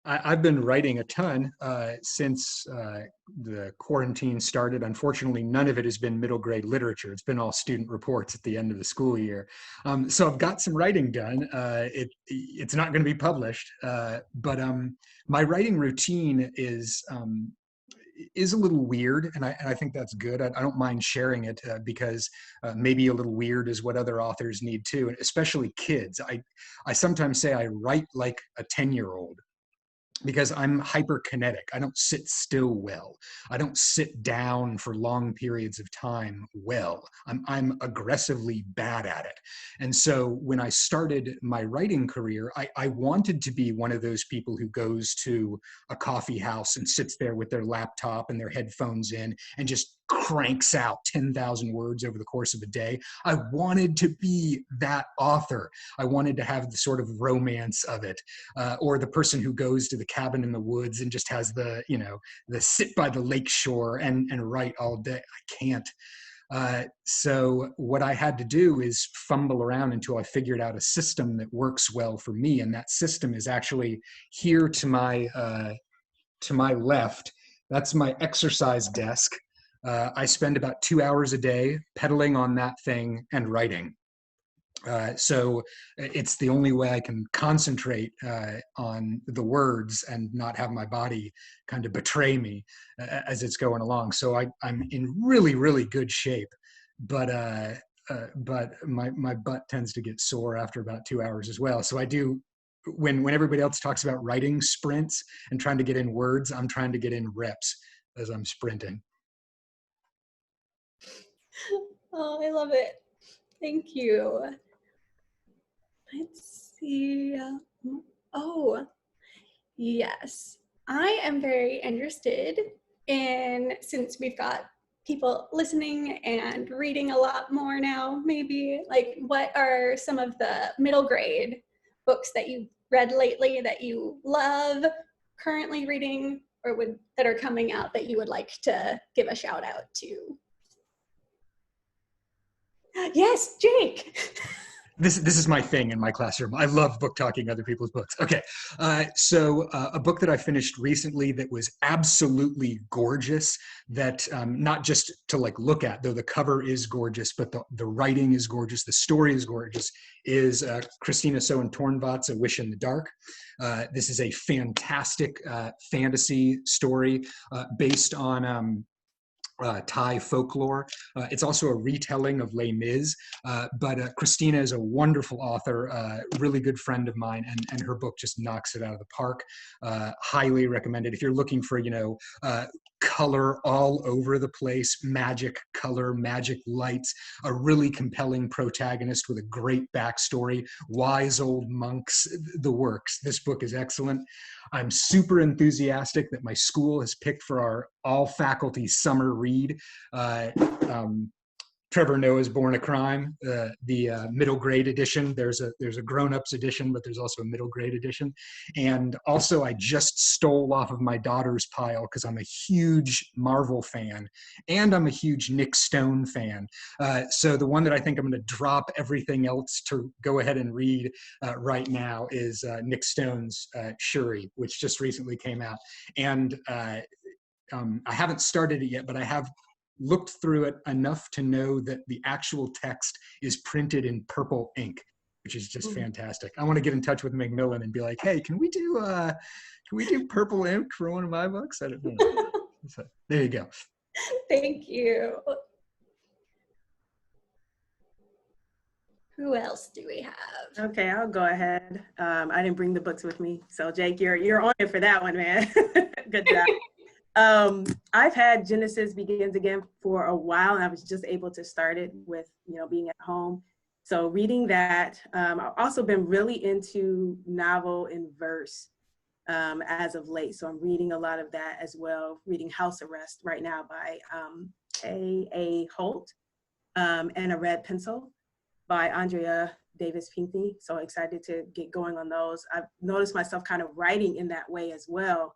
I've been writing a ton since the quarantine started. Unfortunately, none of it has been middle grade literature. It's been all student reports at the end of the school year. So I've got some writing done. It's not going to be published, but my writing routine is a little weird, and I think that's good. I don't mind sharing it because maybe a little weird is what other authors need too, and especially kids. I sometimes say I write like a 10-year-old. Because I'm hyperkinetic. I don't sit still well. I don't sit down for long periods of time well. I'm aggressively bad at it. And so when I started my writing career, I wanted to be one of those people who goes to a coffee house and sits there with their laptop and their headphones in and just cranks out 10,000 words over the course of a day. I wanted to be that author. I wanted to have the sort of romance of it, or the person who goes to the cabin in the woods and just has the sit by the lake shore and write all day. I can't. So what I had to do is fumble around until I figured out a system that works well for me. And that system is actually here to my left. That's my exercise desk. I spend about 2 hours a day pedaling on that thing and writing. So it's the only way I can concentrate on the words and not have my body kind of betray me as it's going along. So I'm in really, really good shape, but my butt tends to get sore after about 2 hours as well. So I do, when everybody else talks about writing sprints and trying to get in words, I'm trying to get in reps as I'm sprinting. Oh, I love it. Thank you. Let's see. Oh, yes. I am very interested in, since we've got people listening and reading a lot more now, maybe, like, what are some of the middle grade books that you've read lately that you love, currently reading, or that are coming out that you would like to give a shout out to? Yes, Jake. This is my thing in my classroom. I love book talking other people's books. Okay, so a book that I finished recently that was absolutely gorgeous, that not just to like look at, though the cover is gorgeous, but the writing is gorgeous, the story is gorgeous, is Christina Sohn-Tornvat's A Wish in the Dark. This is a fantastic fantasy story based on Thai folklore. It's also a retelling of Les Mis, but Christina is a wonderful author, really good friend of mine, and her book just knocks it out of the park. Highly recommended. If you're looking for, color all over the place, magic color, magic lights, a really compelling protagonist with a great backstory, wise old monks, the works. This book is excellent. I'm super enthusiastic that my school has picked for our all faculty summer read Trevor Noah's Born a Crime, the middle grade edition. There's a grown-ups edition, but there's also a middle grade edition. And also I just stole off of my daughter's pile because I'm a huge Marvel fan and I'm a huge Nick Stone fan. So the one that I think I'm going to drop everything else to go ahead and read right now is Nick Stone's Shuri, which just recently came out. And I haven't started it yet, but I have looked through it enough to know that the actual text is printed in purple ink, which is just fantastic. I want to get in touch with Macmillan and be like, hey, can we do purple ink for one of my books? I don't know. So, there you go. Thank you. Who else do we have? Okay, I'll go ahead. I didn't bring the books with me, so Jake, you're on it for that one, man. Good job. I've had Genesis Begins Again for a while, and I was just able to start it with, being at home. So reading that, I've also been really into novel in verse as of late. So I'm reading a lot of that as well, reading House Arrest right now by A.A. Holt, and A Red Pencil by Andrea Davis Pinckney. So excited to get going on those. I've noticed myself kind of writing in that way as well.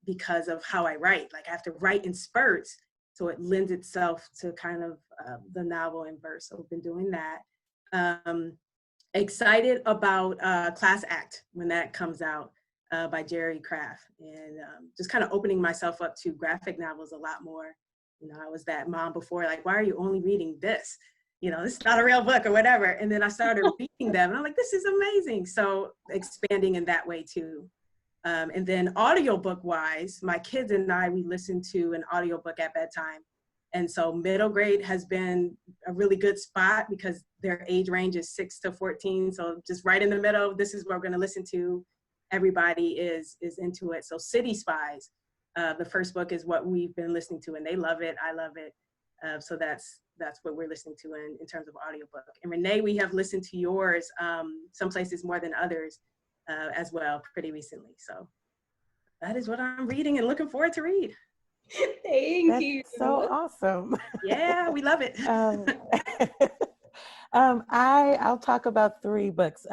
Because of how I write. Like I have to write in spurts, so it lends itself to kind of the novel in verse. So I've been doing that. Excited about Class Act when that comes out by Jerry Craft, and just kind of opening myself up to graphic novels a lot more. I was that mom before, like, why are you only reading this? This is not a real book or whatever. And then I started reading them and I'm like, this is amazing. So expanding in that way too. And then audiobook wise, my kids and I, we listen to an audiobook at bedtime. And so middle grade has been a really good spot because their age range is 6 to 14. So just right in the middle, this is what we're going to listen to. Everybody is into it. So City Spies, the first book is what we've been listening to and they love it. I love it. So that's what we're listening to in terms of audiobook. And Renee, we have listened to yours, some places more than others. As well pretty recently. So that is what I'm reading and looking forward to read. Thank you. So awesome. Yeah, we love it. I'll talk about 3 books.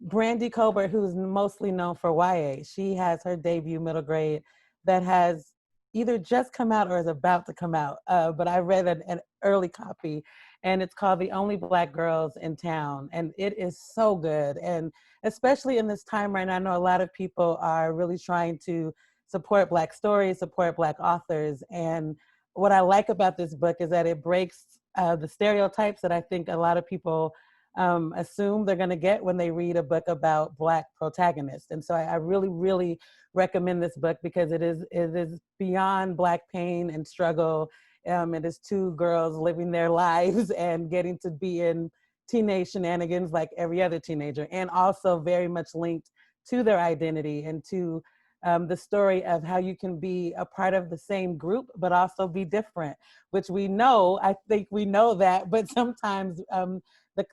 Brandy Colbert, who's mostly known for YA, she has her debut middle grade that has either just come out or is about to come out. But I read an early copy and it's called The Only Black Girls in Town. And it is so good. And especially in this time right now, I know a lot of people are really trying to support Black stories, support Black authors. And what I like about this book is that it breaks the stereotypes that I think a lot of people assume they're going to get when they read a book about Black protagonists. And so I really, really recommend this book because it is beyond Black pain and struggle. It is 2 girls living their lives and getting to be in teenage shenanigans like every other teenager, and also very much linked to their identity and to the story of how you can be a part of the same group, but also be different, which we know, I think we know that, but sometimes the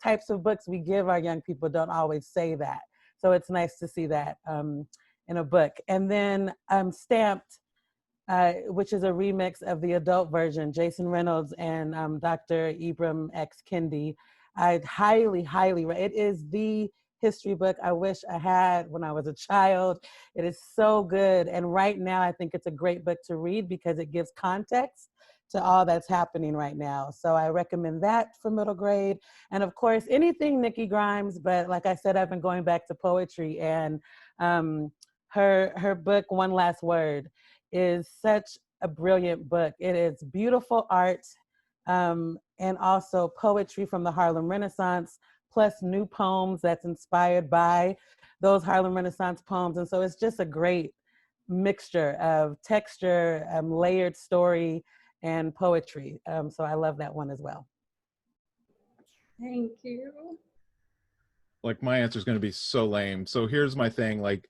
types of books we give our young people don't always say that. So it's nice to see that in a book. And then Stamped, which is a remix of the adult version, Jason Reynolds and Dr. Ibram X. Kendi. I'd highly, it is the history book I wish I had when I was a child. It is so good. And right now, I think it's a great book to read because it gives context to all that's happening right now. So I recommend that for middle grade. And of course, anything Nikki Grimes, but like I said, I've been going back to poetry, and her book, One Last Word, is such a brilliant book. It is beautiful art, and also poetry from the Harlem Renaissance, plus new poems that's inspired by those Harlem Renaissance poems. And so it's just a great mixture of texture, layered story, and poetry. So I love that one as well. Thank you. Like, my answer is going to be so lame. So here's my thing. Like,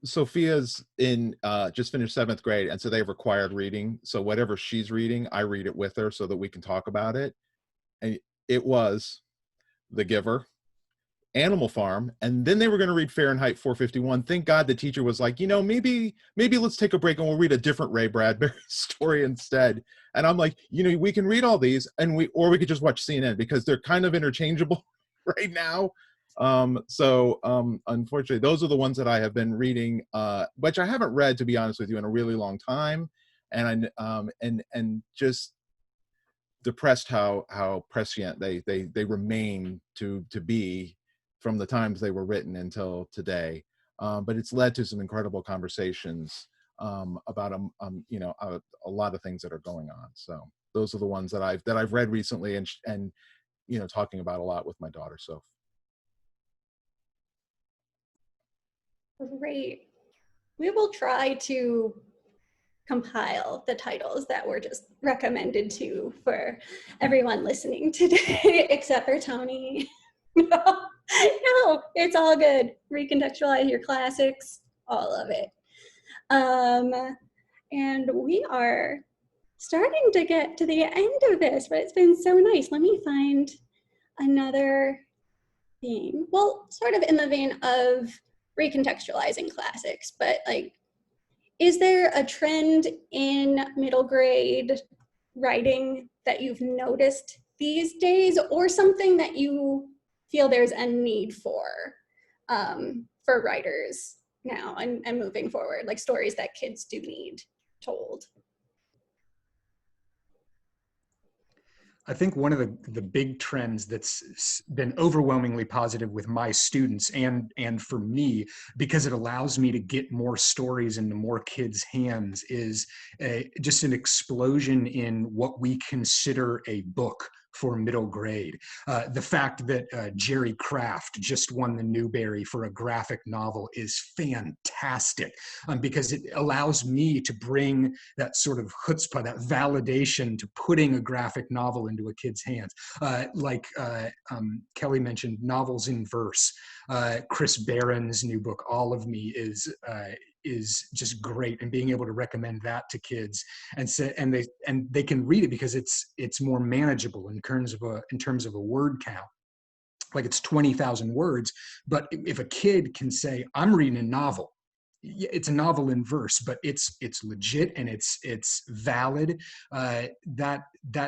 Sophia's just finished 7th grade, and so they have required reading. So whatever she's reading, I read it with her so that we can talk about it. And it was The Giver, Animal Farm, and then they were going to read Fahrenheit 451. Thank God the teacher was like, maybe let's take a break and we'll read a different Ray Bradbury story instead. And I'm like, we can read all these, and we could just watch CNN, because they're kind of interchangeable right now. Unfortunately, those are the ones that I have been reading, which I haven't read, to be honest with you, in a really long time, and just depressed how prescient they remain to be from the times they were written until today. But it's led to some incredible conversations about a lot of things that are going on. So those are the ones that I've read recently, and talking about a lot with my daughter. So. Great. We will try to compile the titles that were just recommended to for everyone listening today, except for Tony. No, it's all good. Recontextualize your classics, all of it. And we are starting to get to the end of this, but it's been so nice. Let me find another theme. Well, sort of in the vein of recontextualizing classics, but like, is there a trend in middle grade writing that you've noticed these days, or something that you feel there's a need for writers now and moving forward, like stories that kids do need told? I think one of the big trends that's been overwhelmingly positive with my students and for me, because it allows me to get more stories into more kids' hands, is just an explosion in what we consider a book for middle grade. The fact that Jerry Craft just won the Newbery for a graphic novel is fantastic, because it allows me to bring that sort of chutzpah, that validation to putting a graphic novel into a kid's hands. Kelly mentioned novels in verse. Chris Barron's new book, All of Me, is just great, and being able to recommend that to kids and they can read it because it's more manageable in terms of a word count. Like, it's 20,000 words, but if a kid can say, I'm reading a novel, it's a novel in verse, but it's legit and it's valid, that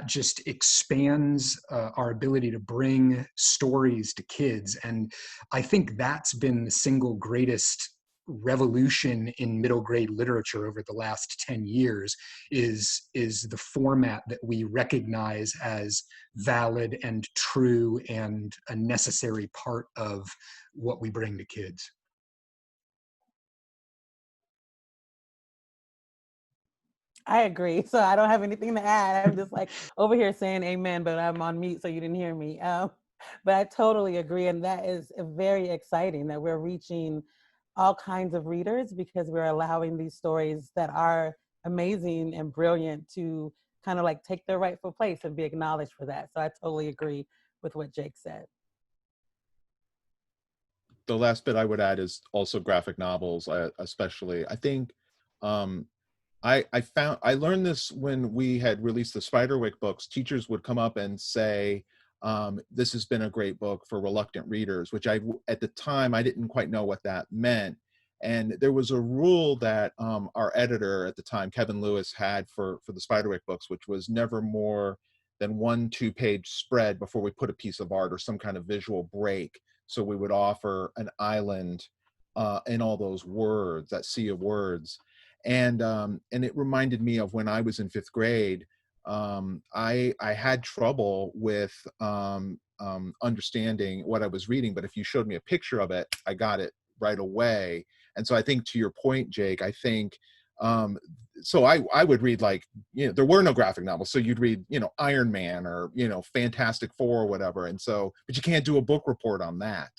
just expands our ability to bring stories to kids. And I think that's been the single greatest revolution in middle grade literature over the last 10 years is the format that we recognize as valid and true and a necessary part of what we bring to kids. I agree. So I don't have anything to add. I'm just like over here saying amen, but I'm on mute, so you didn't hear me. But I totally agree. And that is very exciting that we're reaching all kinds of readers, because we're allowing these stories that are amazing and brilliant to kind of like take their rightful place and be acknowledged for that. So I totally agree with what Jake said. The last bit I would add is also graphic novels, especially. I think I learned this when we had released the Spiderwick books. Teachers would come up and say, this has been a great book for reluctant readers, which at the time, I didn't quite know what that meant. And there was a rule that our editor at the time, Kevin Lewis, had for the Spiderwick books, which was never more than 1 2-page spread before we put a piece of art or some kind of visual break. So we would offer an island in all those words, that sea of words. And it reminded me of when I was in 5th grade. I had trouble with understanding what I was reading, but if you showed me a picture of it, I got it right away. And so I think, to your point, Jake, I think, so I would read, like, there were no graphic novels. So you'd read, Iron Man or, Fantastic Four or whatever. And so, but you can't do a book report on that,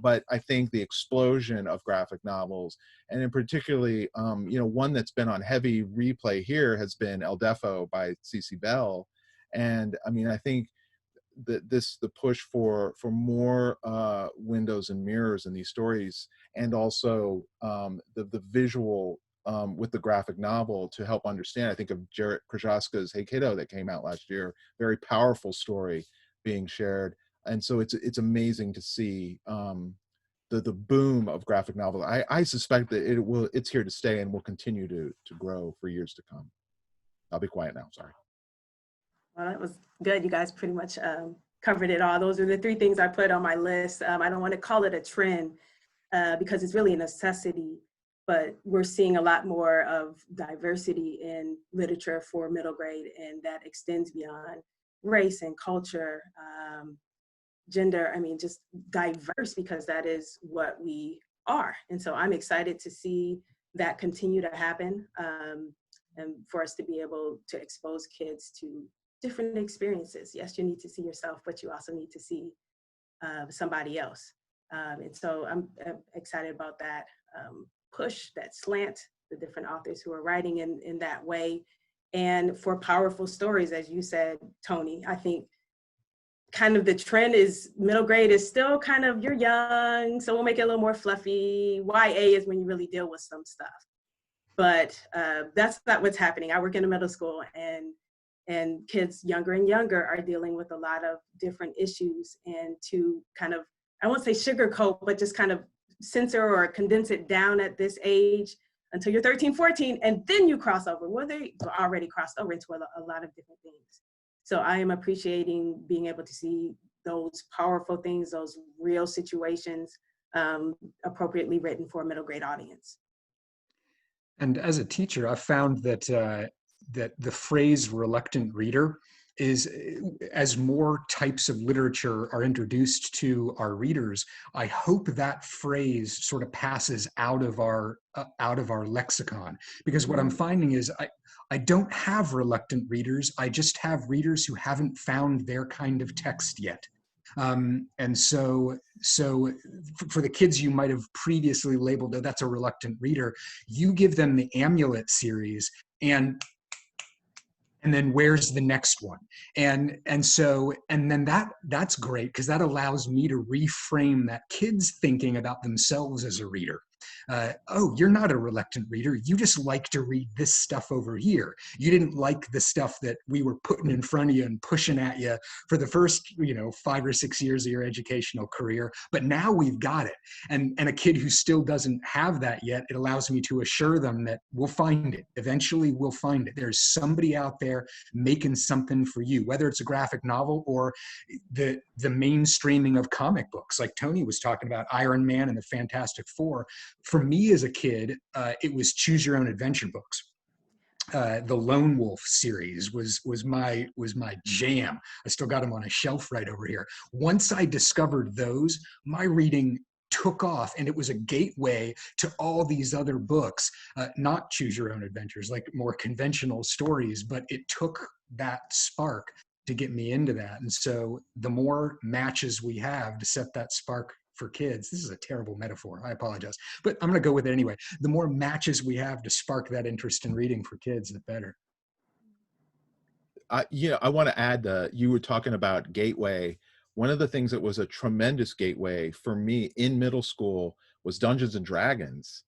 but I think the explosion of graphic novels, and in particularly, one that's been on heavy replay here has been El Defo by C.C. Bell. And I mean, I think that the push for more windows and mirrors in these stories, and also the visual with the graphic novel to help understand. I think of Jarrett Krasaska's Hey Kiddo that came out last year, very powerful story being shared. And so it's amazing to see the boom of graphic novels. I suspect that it's here to stay and will continue to grow for years to come. I'll be quiet now, sorry. Well, that was good. You guys pretty much covered it all. Those are the three things I put on my list. I don't want to call it a trend because it's really a necessity, but we're seeing a lot more of diversity in literature for middle grade, and that extends beyond race and culture, gender. I mean, just diverse, because that is what we are. And so I'm excited to see that continue to happen, and for us to be able to expose kids to different experiences. Yes, you need to see yourself, but you also need to see somebody else. And so I'm excited about that push, that slant, the different authors who are writing in that way. And for powerful stories, as you said, Tony, I think kind of the trend is middle grade is still kind of, you're young, so we'll make it a little more fluffy. YA is when you really deal with some stuff. But that's not what's happening. I work in a middle school, and kids younger and younger are dealing with a lot of different issues, and to kind of, I won't say sugarcoat, but just kind of censor or condense it down at this age until you're 13, 14, and then you cross over. Well, they already crossed over into a lot of different things. So I am appreciating being able to see those powerful things, those real situations, appropriately written for a middle grade audience. And as a teacher, I've found that that the phrase reluctant reader is, as more types of literature are introduced to our readers, I hope that phrase sort of passes out of our lexicon. Because what I'm finding is I don't have reluctant readers. I just have readers who haven't found their kind of text yet. And so for the kids you might have previously labeled, oh, that's a reluctant reader, you give them the Amulet series, and then where's the next one? And then that's great, because that allows me to reframe that kid's thinking about themselves as a reader. Oh, you're not a reluctant reader. You just like to read this stuff over here. You didn't like the stuff that we were putting in front of you and pushing at you for the first, 5 or 6 years of your educational career, but now we've got it. And a kid who still doesn't have that yet, it allows me to assure them that we'll find it. Eventually we'll find it. There's somebody out there making something for you, whether it's a graphic novel or the mainstreaming of comic books, like Tony was talking about, Iron Man and the Fantastic Four. For me as a kid, it was choose your own adventure books. The Lone Wolf series was my jam. I still got them on a shelf right over here. Once I discovered those, my reading took off, and it was a gateway to all these other books, not choose your own adventures, like more conventional stories, but it took that spark to get me into that. And so the more matches we have to set that spark for kids, this is a terrible metaphor, I apologize, but I'm going to go with it anyway. The more matches we have to spark that interest in reading for kids, the better. I want to add, you were talking about gateway. One of the things that was a tremendous gateway for me in middle school was Dungeons and Dragons,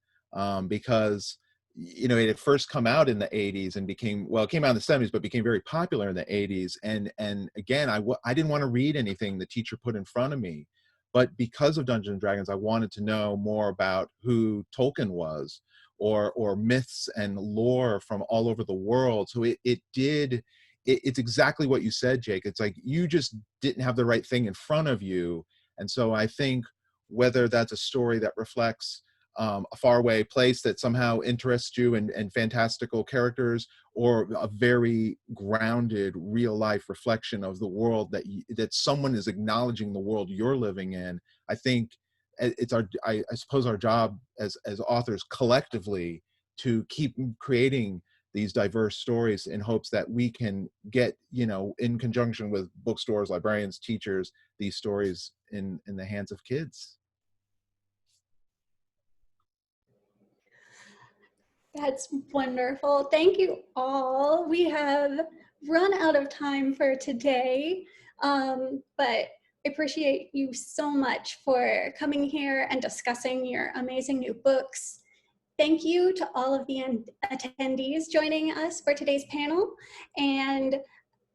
because it had first come out in the 80s and it came out in the 70s, but became very popular in the 80s. And again, I didn't want to read anything the teacher put in front of me. But because of Dungeons and Dragons, I wanted to know more about who Tolkien was, or myths and lore from all over the world. So it's exactly what you said, Jake. It's like you just didn't have the right thing in front of you. And so I think whether that's a story that reflects a faraway place that somehow interests you and fantastical characters, or a very grounded real life reflection of the world that someone is acknowledging the world you're living in. I think it's I suppose our job as authors collectively to keep creating these diverse stories in hopes that we can get, in conjunction with bookstores, librarians, teachers, these stories in the hands of kids. That's wonderful. Thank you all. We have run out of time for today, but I appreciate you so much for coming here and discussing your amazing new books. Thank you to all of the attendees joining us for today's panel, and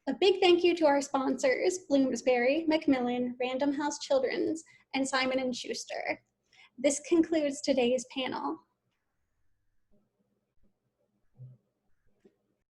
a big thank you to our sponsors, Bloomsbury, Macmillan, Random House Children's, and Simon & Schuster. This concludes today's panel.